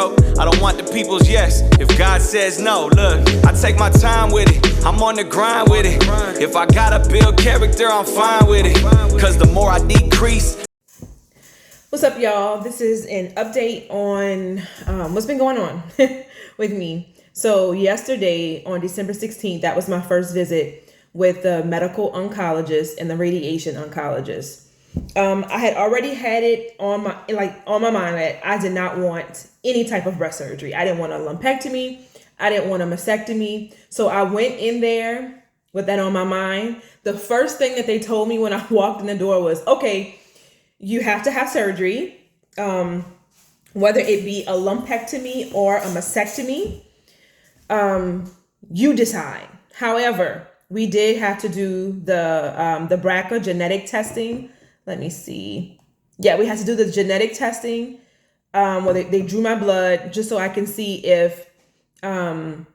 bro. I don't want the people's yes if God says no. Look, I take my time with it. I'm on the grind with it. If I gotta build character, I'm fine with it. Cause the more I decrease. What's up, y'all? This is an update on what's been going on with me. So yesterday on December 16th, that was my first visit with the medical oncologist and the radiation oncologist. I had already had it on my mind that I did not want any type of breast surgery. I didn't want a lumpectomy. I didn't want a mastectomy. So I went in there with that on my mind. The first thing that they told me when I walked in the door was, okay, you have to have surgery, whether it be a lumpectomy or a mastectomy. You decide. However, we did have to do the BRCA genetic testing. Let me see. Yeah, we had to do the genetic testing. Where they drew my blood just so I can see if it's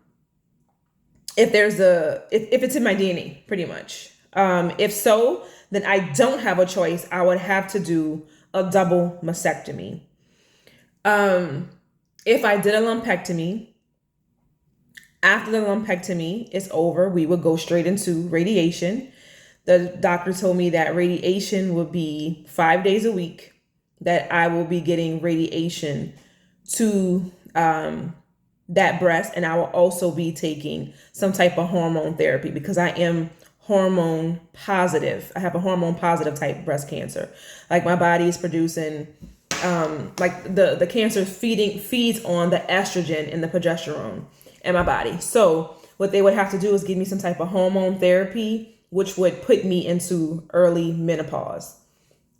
in my DNA, pretty much. If so, then I don't have a choice. I would have to do a double mastectomy. If I did a lumpectomy, after the lumpectomy is over, we would go straight into radiation. The doctor told me that radiation would be 5 days a week, that I will be getting radiation to that breast, and I will also be taking some type of hormone therapy because I am hormone positive. I have a hormone positive type breast cancer. Like my body is producing, like the cancer feeds on the estrogen and the progesterone in my body. So what they would have to do is give me some type of hormone therapy, which would put me into early menopause.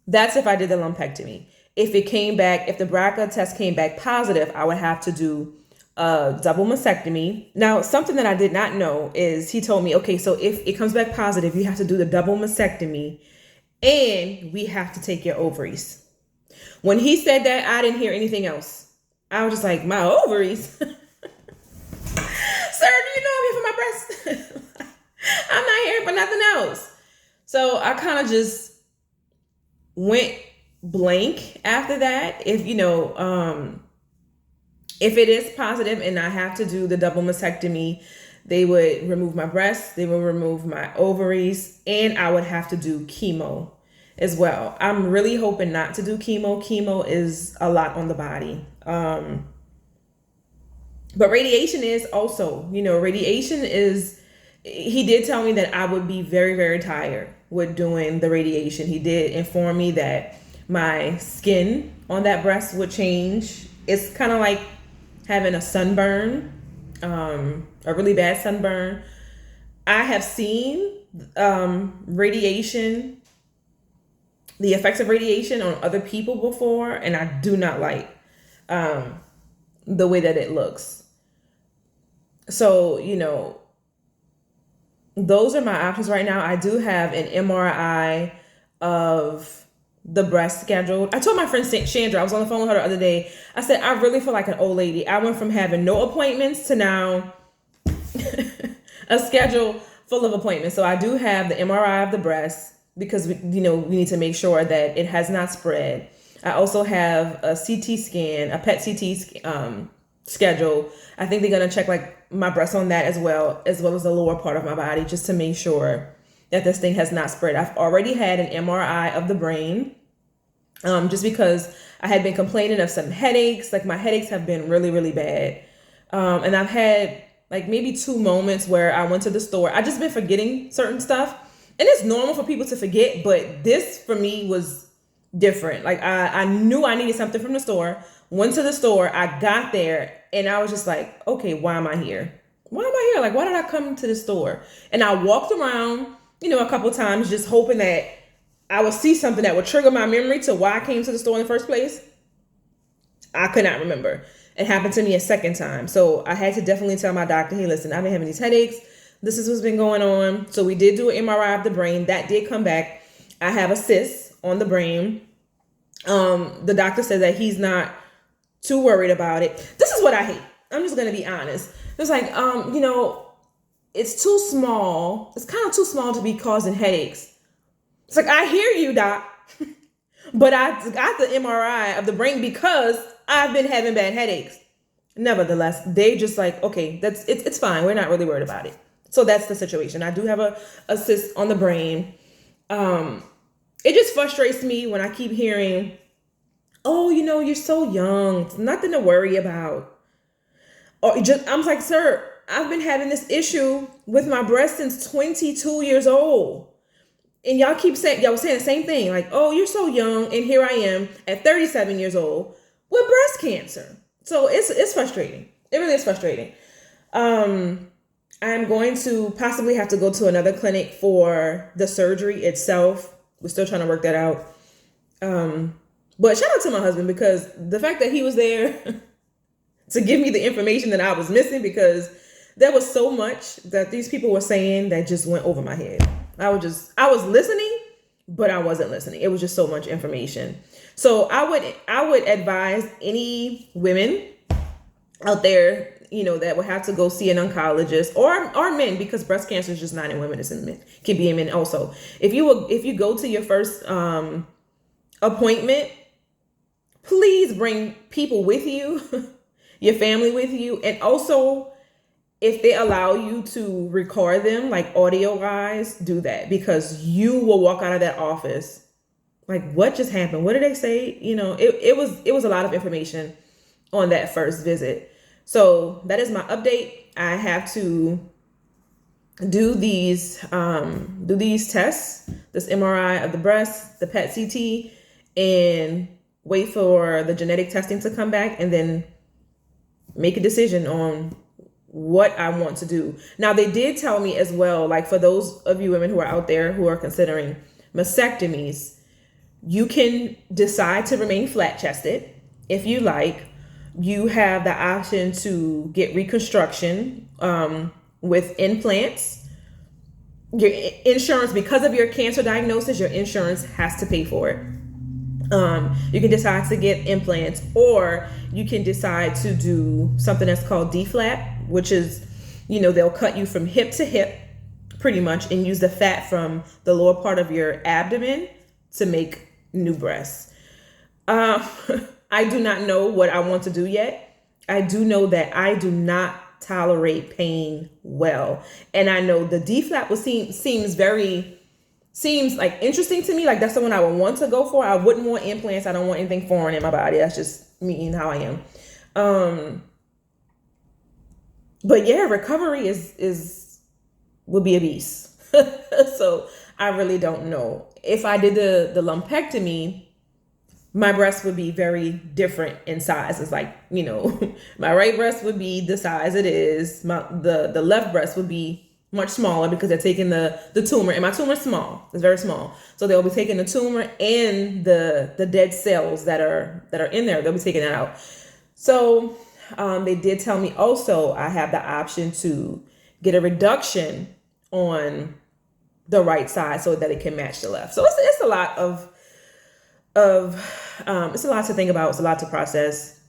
That's if I did the lumpectomy. If the BRCA test came back positive, I would have to do a double mastectomy. Now, something that I did not know is he told me, okay, so if it comes back positive, you have to do the double mastectomy and we have to take your ovaries. When he said that, I didn't hear anything else. I was just like, my ovaries? Sir, do you know I'm here for my breasts? I'm not here for nothing else. So I kind of just went blank after that. If it is positive and I have to do the double mastectomy, they would remove my breasts, they would remove my ovaries, and I would have to do chemo as well. I'm really hoping not to do chemo. Chemo is a lot on the body. But radiation is also, he did tell me that I would be very, very tired with doing the radiation. He did inform me that my skin on that breast would change. It's kind of like having a sunburn, a really bad sunburn. I have seen radiation, the effects of radiation on other people before, and I do not like the way that it looks. So, those are my options right now. I do have an MRI of the breast scheduled. I told my friend Chandra, I was on the phone with her the other day. I said, I really feel like an old lady. I went from having no appointments to now a schedule full of appointments. So I do have the MRI of the breast because we need to make sure that it has not spread. I also have a CT scan, a PET CT schedule. I think they're going to check like my breast on that as well as the lower part of my body, just to make sure that this thing has not spread. I've already had an MRI of the brain, just because I had been complaining of some headaches. Like my headaches have been really, really bad. And I've had like maybe 2 moments where I went to the store. I just been forgetting certain stuff, and it's normal for people to forget, but this for me was different. Like I knew I needed something from the store, went to the store, I got there, and I was just like, okay, why am I here? Why am I here? Like, why did I come to the store? And I walked around, a couple times, just hoping that I would see something that would trigger my memory to why I came to the store in the first place. I could not remember. It happened to me a second time. So I had to definitely tell my doctor, hey, listen, I've been having these headaches. This is what's been going on. So we did do an MRI of the brain. That did come back. I have a cyst on the brain. The doctor said that he's not too worried about it. This is what I hate. I'm just going to be honest. It's like, it's too small. It's kind of too small to be causing headaches. It's like, I hear you, doc, but I got the MRI of the brain because I've been having bad headaches. nevertheless, they just like, okay, it's fine. We're not really worried about it. So that's the situation. I do have a cyst on the brain. It just frustrates me when I keep hearing, oh, you're so young. It's nothing to worry about. Or I'm like, sir, I've been having this issue with my breast since 22 years old. And y'all saying the same thing. Like, oh, you're so young. And here I am at 37 years old with breast cancer. So it's frustrating. It really is frustrating. I'm going to possibly have to go to another clinic for the surgery itself. We're still trying to work that out. But shout out to my husband, because the fact that he was there to give me the information that I was missing, because there was so much that these people were saying that just went over my head. I was listening, but I wasn't listening. It was just so much information. So I would advise any women out there, that would have to go see an oncologist, or men, because breast cancer is just not in women, it's in men. It can be in men also. If you go to your first appointment, please bring people with you, your family with you, and also if they allow you to record them, like audio wise, do that, because you will walk out of that office like, what just happened? What did they say? It was a lot of information on that first visit. So that is my update. I have to do these tests, this MRI of the breast, the PET CT, and wait for the genetic testing to come back, and then make a decision on what I want to do. Now, they did tell me as well, like for those of you women who are out there who are considering mastectomies, you can decide to remain flat chested if you like. You have the option to get reconstruction with implants. Your insurance, because of your cancer diagnosis, your insurance has to pay for it. You can decide to get implants, or you can decide to do something that's called D-flap, which is, they'll cut you from hip to hip pretty much and use the fat from the lower part of your abdomen to make new breasts. I do not know what I want to do yet. I do know that I do not tolerate pain well. And I know the D-flap seems like interesting to me. Like that's the one I would want to go for. I wouldn't want implants. I don't want anything foreign in my body. That's just me and how I am. But yeah, recovery would be a beast. So I really don't know. If I did the lumpectomy, my breast would be very different in size. It's like, my right breast would be the size it is. The left breast would be much smaller because they're taking the tumor, and my tumor is small. It's very small. So they'll be taking the tumor and the dead cells that are in there. They'll be taking that out. So they did tell me also I have the option to get a reduction on the right side so that it can match the left. So it's a lot it's a lot to think about. It's a lot to process.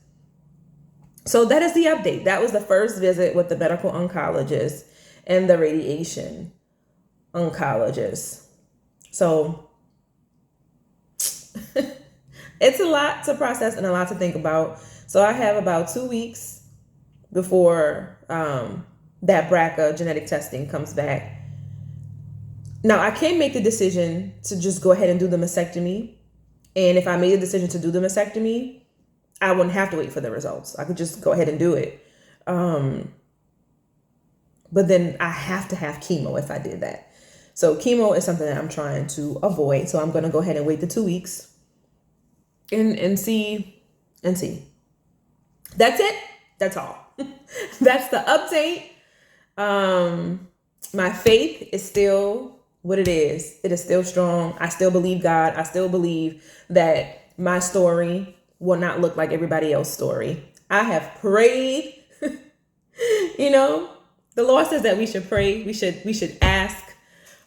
So that is the update. That was the first visit with the medical oncologist and the radiation oncologist. So it's a lot to process and a lot to think about. So I have about 2 weeks before that BRCA genetic testing comes back. Now, I can make the decision to just go ahead and do the mastectomy. And if I made a decision to do the mastectomy, I wouldn't have to wait for the results. I could just go ahead and do it. But then I have to have chemo if I did that. So chemo is something that I'm trying to avoid. So I'm going to go ahead and wait the 2 weeks and see. That's it. That's all. That's the update. My faith is still what it is. It is still strong. I still believe God. I still believe that my story will not look like everybody else's story. I have prayed. The Lord says that we should pray. We should ask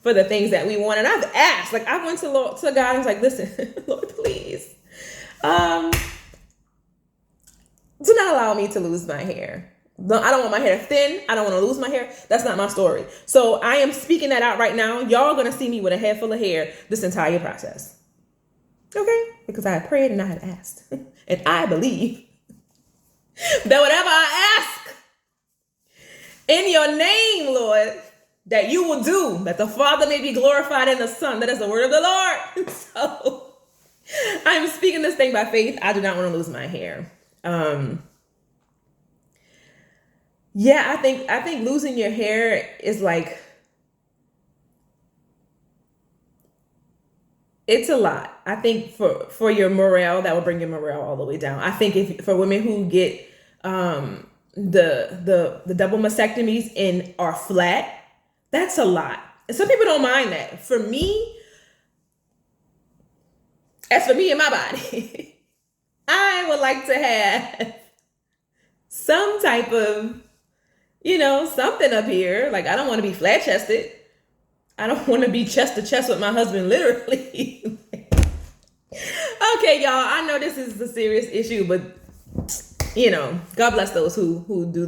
for the things that we want. And I've asked. Like I went to God and was like, listen, Lord, please. Do not allow me to lose my hair. I don't want my hair thin. I don't want to lose my hair. That's not my story. So I am speaking that out right now. Y'all are going to see me with a head full of hair this entire process. Okay? Because I had prayed and I had asked. And I believe that whatever I ask in your name, Lord, that you will do, that the Father may be glorified in the Son. That is the word of the Lord. So I'm speaking this thing by faith. I do not want to lose my hair. Yeah, I think losing your hair is like, it's a lot. I think for your morale, that will bring your morale all the way down. I think if for women who get the double mastectomies and are flat, that's a lot. And some people don't mind that. For me, as for me and my body, I would like to have some type of, something up here. Like, I don't want to be flat chested. I don't want to be chest to chest with my husband, literally. Okay, y'all, I know this is a serious issue, but God bless those who do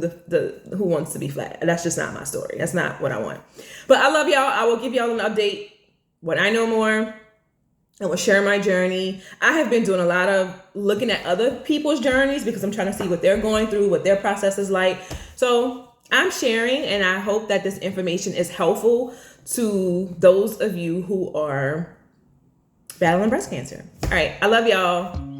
who wants to be flat. That's just not my story. That's not what I want. But I love y'all. I will give y'all an update when I know more. I will share my journey. I have been doing a lot of looking at other people's journeys because I'm trying to see what they're going through, what their process is like. So I'm sharing, and I hope that this information is helpful to those of you who are battling breast cancer. All right. I love y'all.